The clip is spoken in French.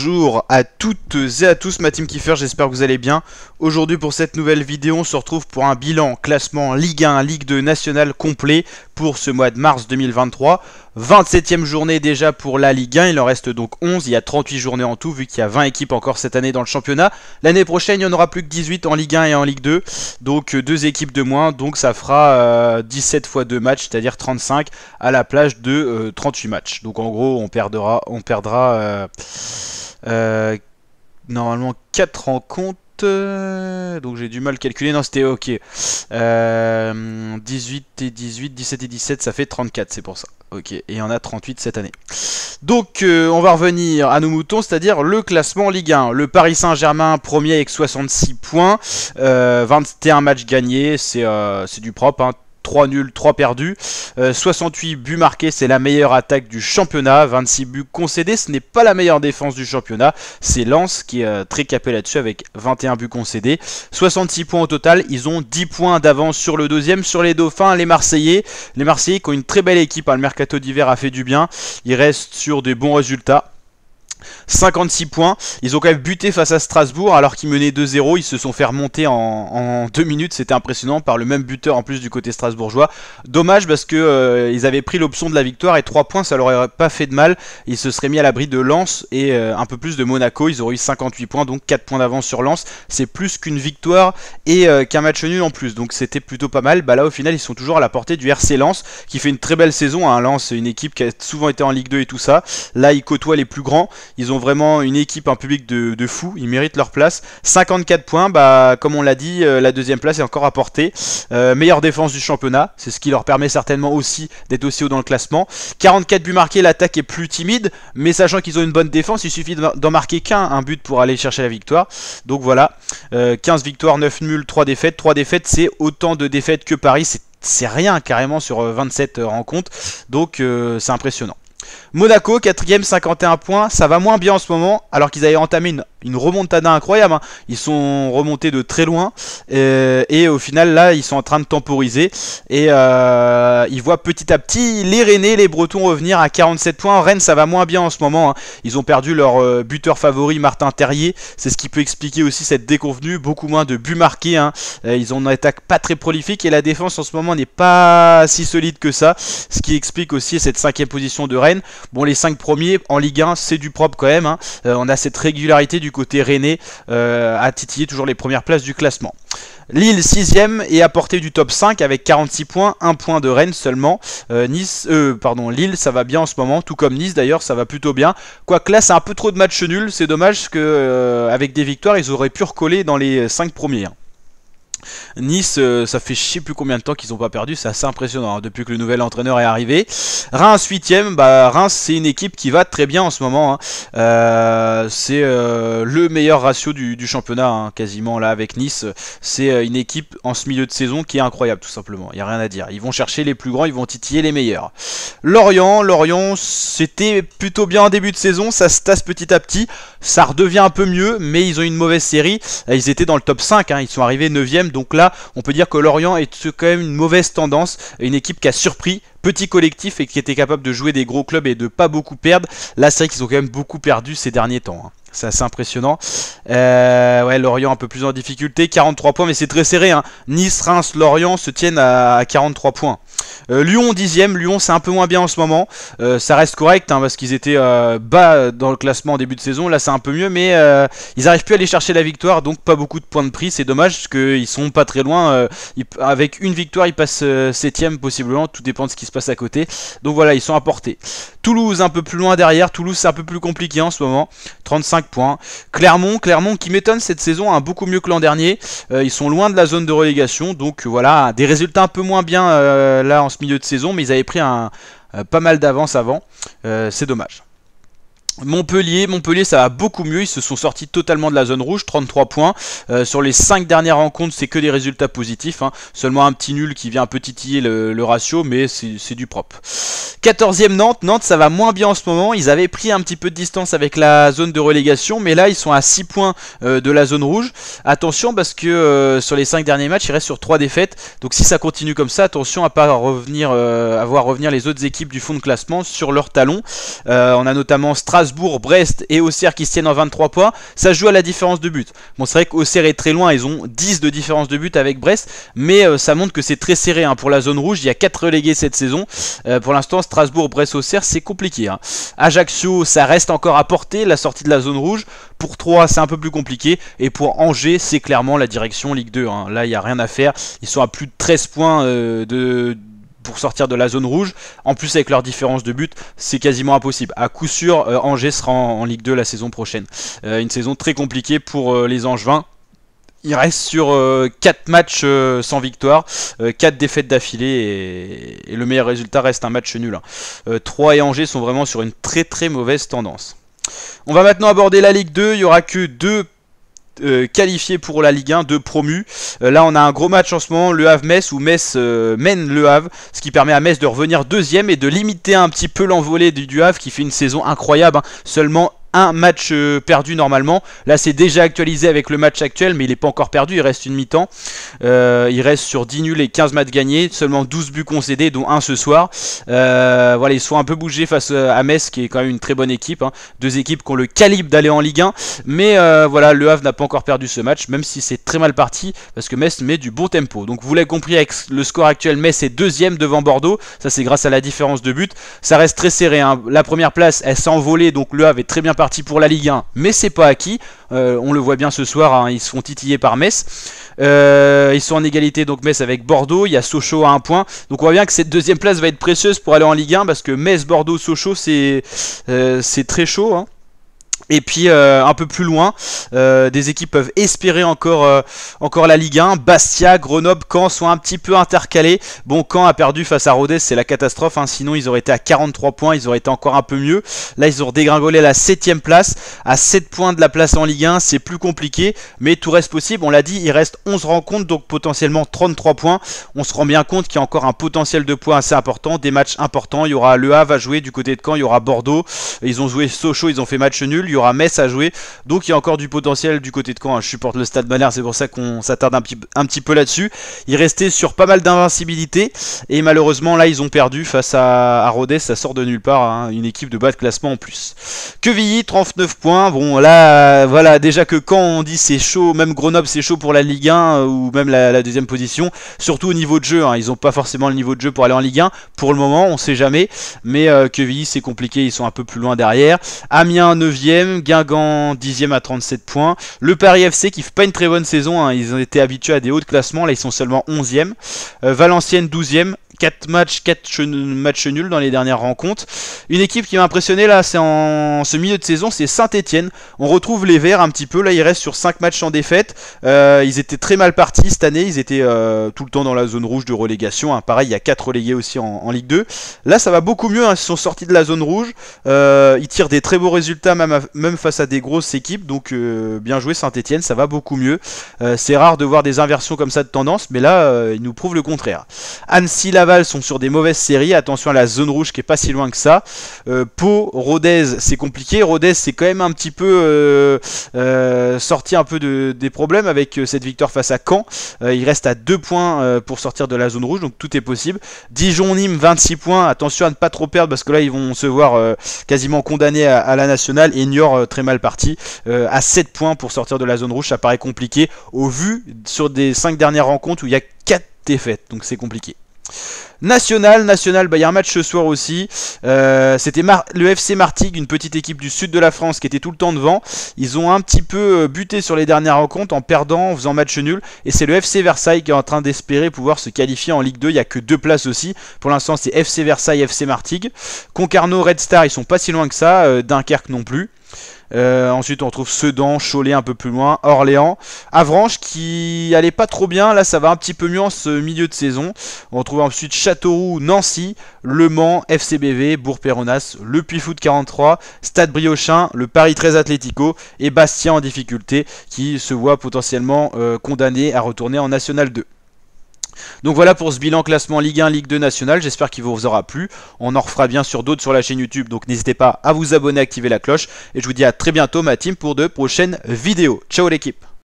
Bonjour à toutes et à tous, ma team Kiffer, j'espère que vous allez bien. Aujourd'hui pour cette nouvelle vidéo, on se retrouve pour un bilan classement Ligue 1, Ligue 2 nationale complet pour ce mois de mars 2023. 27e journée déjà pour la Ligue 1, il en reste donc 11, il y a 38 journées en tout vu qu'il y a 20 équipes encore cette année dans le championnat. L'année prochaine, il n'y en aura plus que 18 en Ligue 1 et en Ligue 2, donc 2 équipes de moins, donc ça fera 17 fois 2 matchs, c'est-à-dire 35 à la plage de 38 matchs. Donc en gros, on perdra normalement 4 rencontres. Donc j'ai du mal à calculer, non c'était ok. 18 et 18, 17 et 17, ça fait 34, c'est pour ça. Ok, et il y en a 38 cette année. Donc on va revenir à nos moutons, c'est-à-dire le classement Ligue 1. Le Paris Saint-Germain premier avec 66 points, 21 matchs gagnés, c'est du propre, hein. 3 nuls, 3 perdus, 68 buts marqués, c'est la meilleure attaque du championnat, 26 buts concédés, ce n'est pas la meilleure défense du championnat, c'est Lens qui est très capé là-dessus avec 21 buts concédés, 66 points au total, ils ont 10 points d'avance sur le deuxième, sur les Dauphins, les Marseillais qui ont une très belle équipe, hein, le mercato d'hiver a fait du bien, ils restent sur des bons résultats. 56 points, ils ont quand même buté face à Strasbourg alors qu'ils menaient 2-0, ils se sont fait remonter en 2 minutes, c'était impressionnant par le même buteur en plus du côté strasbourgeois. Dommage parce que ils avaient pris l'option de la victoire et 3 points ça leur aurait pas fait de mal, ils se seraient mis à l'abri de Lens et un peu plus de Monaco, ils auraient eu 58 points donc 4 points d'avance sur Lens, c'est plus qu'une victoire et qu'un match nul en plus, donc c'était plutôt pas mal. Bah là au final ils sont toujours à la portée du RC Lens qui fait une très belle saison, hein. Lens c'est une équipe qui a souvent été en Ligue 2 et tout ça, là ils côtoient les plus grands. Ils ont vraiment une équipe, un public de fous, ils méritent leur place. 54 points, bah comme on l'a dit, la deuxième place est encore à portée. Meilleure défense du championnat, c'est ce qui leur permet certainement aussi d'être aussi haut dans le classement. 44 buts marqués, l'attaque est plus timide, mais sachant qu'ils ont une bonne défense, il suffit d'en marquer un but pour aller chercher la victoire. Donc voilà, 15 victoires, 9 nuls, 3 défaites. 3 défaites, c'est autant de défaites que Paris, c'est rien carrément sur 27 rencontres, donc c'est impressionnant. Monaco, 4ème, 51 points, ça va moins bien en ce moment, alors qu'ils avaient entamé une remontada incroyable, hein. Ils sont remontés de très loin, et au final là, ils sont en train de temporiser, et ils voient petit à petit les Rennais, les Bretons revenir à 47 points. Rennes, ça va moins bien en ce moment, hein. Ils ont perdu leur buteur favori, Martin Terrier, c'est ce qui peut expliquer aussi cette déconvenue, beaucoup moins de buts marqués, hein. Ils ont une attaque pas très prolifique, et la défense en ce moment n'est pas si solide que ça, ce qui explique aussi cette 5ème position de Rennes. Bon, les 5 premiers en Ligue 1, c'est du propre quand même, hein. On a cette régularité du côté rennais à titiller toujours les premières places du classement. Lille 6ème et à portée du top 5 avec 46 points, 1 point de Rennes seulement. Lille ça va bien en ce moment, tout comme Nice d'ailleurs, ça va plutôt bien. Quoique là c'est un peu trop de matchs nuls, c'est dommage que avec des victoires ils auraient pu recoller dans les 5 premiers. Nice, ça fait je sais plus combien de temps qu'ils n'ont pas perdu, c'est assez impressionnant, hein, depuis que le nouvel entraîneur est arrivé. Reims 8ème, bah Reims c'est une équipe qui va très bien en ce moment, hein. C'est le meilleur ratio du championnat, hein, quasiment là avec Nice. C'est une équipe en ce milieu de saison qui est incroyable tout simplement, il n'y a rien à dire. Ils vont chercher les plus grands, ils vont titiller les meilleurs. Lorient c'était plutôt bien en début de saison, ça se tasse petit à petit, ça redevient un peu mieux, mais ils ont une mauvaise série. Ils étaient dans le top 5, hein, ils sont arrivés 9ème. Donc là, on peut dire que Lorient est quand même une mauvaise tendance, une équipe qui a surpris, petit collectif et qui était capable de jouer des gros clubs et de pas beaucoup perdre. Là, c'est vrai qu'ils ont quand même beaucoup perdu ces derniers temps, hein. C'est assez impressionnant. Ouais, Lorient un peu plus en difficulté, 43 points, mais c'est très serré, hein. Nice, Reims, Lorient se tiennent à 43 points. Lyon 10ème, Lyon c'est un peu moins bien en ce moment, ça reste correct, hein, parce qu'ils étaient bas dans le classement en début de saison, là c'est un peu mieux, mais ils n'arrivent plus à aller chercher la victoire, donc pas beaucoup de points de prix, c'est dommage parce qu'ils sont pas très loin, avec une victoire ils passent 7ème possiblement, tout dépend de ce qui se passe à côté, donc voilà, ils sont à portée. Toulouse un peu plus loin derrière, Toulouse c'est un peu plus compliqué en ce moment, 35 points. Clermont qui m'étonne cette saison, hein, beaucoup mieux que l'an dernier, ils sont loin de la zone de relégation, donc voilà, des résultats un peu moins bien là en ce milieu de saison, mais ils avaient pris pas mal d'avance avant, c'est dommage. Montpellier ça va beaucoup mieux, ils se sont sortis totalement de la zone rouge, 33 points, sur les 5 dernières rencontres c'est que des résultats positifs, hein. Seulement un petit nul qui vient un peu titiller le ratio, mais c'est du propre. 14ème Nantes ça va moins bien en ce moment, ils avaient pris un petit peu de distance avec la zone de relégation, mais là ils sont à 6 points de la zone rouge. Attention parce que sur les 5 derniers matchs ils restent sur 3 défaites, donc si ça continue comme ça, attention à pas voir revenir les autres équipes du fond de classement sur leurs talons. On a notamment Strasbourg Strasbourg, Brest et Auxerre qui se tiennent en 23 points, ça joue à la différence de but. Bon, c'est vrai qu'Auxerre est très loin, ils ont 10 de différence de but avec Brest, mais ça montre que c'est très serré hein. Pour la zone rouge, il y a 4 relégués cette saison. Pour l'instant, Strasbourg, Brest, Auxerre, c'est compliqué hein. Ajaccio, ça reste encore à portée, la sortie de la zone rouge. Pour Troyes, c'est un peu plus compliqué. Et pour Angers, c'est clairement la direction Ligue 2 hein. Là, il n'y a rien à faire. Ils sont à plus de 13 points pour sortir de la zone rouge. En plus, avec leur différence de but, c'est quasiment impossible. À coup sûr, Angers sera en Ligue 2 la saison prochaine. Une saison très compliquée pour les Angevins. Il reste sur 4 matchs sans victoire, 4 défaites d'affilée et le meilleur résultat reste un match nul. Troyes et Angers sont vraiment sur une très très mauvaise tendance. On va maintenant aborder la Ligue 2, il n'y aura que 2 qualifiés pour la Ligue 1, 2 promus. Là on a un gros match en ce moment, Le Havre-Metz, où Metz mène Le Havre, ce qui permet à Metz de revenir deuxième et de limiter un petit peu l'envolée du Havre qui fait une saison incroyable, hein. Seulement un match perdu normalement. Là c'est déjà actualisé avec le match actuel, mais il n'est pas encore perdu, il reste une mi-temps. Il reste sur 10 nuls et 15 matchs gagnés, seulement 12 buts concédés, dont un ce soir. Voilà, ils sont un peu bougés face à Metz, qui est quand même une très bonne équipe, hein. 2 équipes qui ont le calibre d'aller en Ligue 1. Mais voilà, Le Havre n'a pas encore perdu ce match, même si c'est très mal parti, parce que Metz met du bon tempo. Donc vous l'avez compris, avec le score actuel, Metz est deuxième devant Bordeaux. Ça c'est grâce à la différence de but. Ça reste très serré, hein. La première place, elle s'est envolée, donc Le Havre est très bien parti pour la Ligue 1, mais c'est pas acquis. On le voit bien ce soir, hein, ils se font titiller par Metz. Ils sont en égalité, donc Metz avec Bordeaux. Il y a Sochaux à 1 point. Donc on voit bien que cette deuxième place va être précieuse pour aller en Ligue 1, parce que Metz, Bordeaux, Sochaux, c'est très chaud, hein. Et puis un peu plus loin, des équipes peuvent espérer encore la Ligue 1. Bastia, Grenoble, Caen sont un petit peu intercalés. Bon, Caen a perdu face à Rodez, c'est la catastrophe, hein. Sinon ils auraient été à 43 points, ils auraient été encore un peu mieux. Là ils ont dégringolé à la 7ème place, à 7 points de la place en Ligue 1. C'est plus compliqué, mais tout reste possible. On l'a dit, il reste 11 rencontres, donc potentiellement 33 points. On se rend bien compte qu'il y a encore un potentiel de points assez important, des matchs importants. Il y aura Le Havre à jouer du côté de Caen, il y aura Bordeaux. Ils ont joué Sochaux, ils ont fait match nul. Il y aura Metz à jouer, donc il y a encore du potentiel du côté de Caen, hein. Je supporte le Stade Malherbe, c'est pour ça qu'on s'attarde un petit peu là-dessus. Ils restaient sur pas mal d'invincibilité, et malheureusement là ils ont perdu face à Rodez, ça sort de nulle part, hein. Une équipe de bas de classement en plus. Quevilly, 39 points, bon là voilà, déjà que quand on dit c'est chaud, même Grenoble c'est chaud pour la Ligue 1, ou même la deuxième position, surtout au niveau de jeu, hein. Ils n'ont pas forcément le niveau de jeu pour aller en Ligue 1, pour le moment on sait jamais, mais Quevilly c'est compliqué, ils sont un peu plus loin derrière. Amiens 9ème, Guingamp 10ème à 37 points. Le Paris FC qui fait pas une très bonne saison, hein. Ils ont été habitués à des hauts de classement, là ils sont seulement 11ème. Valenciennes 12ème. 4 matchs nuls dans les dernières rencontres. Une équipe qui m'a impressionné là, c'est en ce milieu de saison, c'est Saint-Etienne. On retrouve les Verts un petit peu, là ils restent sur 5 matchs en défaite. Ils étaient très mal partis cette année, ils étaient tout le temps dans la zone rouge de relégation, hein. Pareil, il y a 4 relégués aussi en Ligue 2. Là ça va beaucoup mieux, hein. Ils sont sortis de la zone rouge. Ils tirent des très beaux résultats même face à des grosses équipes, donc bien joué Saint-Etienne, ça va beaucoup mieux. C'est rare de voir des inversions comme ça de tendance, mais là ils nous prouvent le contraire. Annecy, Laval sont sur des mauvaises séries, attention à la zone rouge qui est pas si loin que ça. Pau, Rodez, c'est compliqué. Rodez c'est quand même un petit peu sorti un peu des problèmes avec cette victoire face à Caen. Il reste à 2 points pour sortir de la zone rouge, donc tout est possible. Dijon-Nîmes 26 points, attention à ne pas trop perdre parce que là ils vont se voir quasiment condamnés à la nationale. Et Niort très mal parti, à 7 points pour sortir de la zone rouge, ça paraît compliqué au vu sur des 5 dernières rencontres où il y a 4 défaites, donc c'est compliqué. National, bah, il y a un match ce soir aussi. C'était le FC Martigues, une petite équipe du sud de la France qui était tout le temps devant. Ils ont un petit peu buté sur les dernières rencontres en perdant, en faisant match nul. Et c'est le FC Versailles qui est en train d'espérer pouvoir se qualifier en Ligue 2. Il n'y a que 2 places aussi. Pour l'instant, c'est FC Versailles, FC Martigues. Concarneau, Red Star, ils sont pas si loin que ça. Dunkerque non plus. Ensuite on retrouve Sedan, Cholet un peu plus loin, Orléans, Avranches qui allait pas trop bien, là ça va un petit peu mieux en ce milieu de saison. On retrouve ensuite Châteauroux, Nancy, Le Mans, FCBV, Bourg-Péronas, le Puy-Foot 43, Stade Briochin, le Paris 13 Atlético et Bastia en difficulté qui se voit potentiellement condamné à retourner en National 2. Donc voilà pour ce bilan classement Ligue 1, Ligue 2 nationale, j'espère qu'il vous aura plu. On en refera bien sûr d'autres sur la chaîne YouTube, donc n'hésitez pas à vous abonner, activer la cloche. Et je vous dis à très bientôt ma team pour de prochaines vidéos. Ciao l'équipe!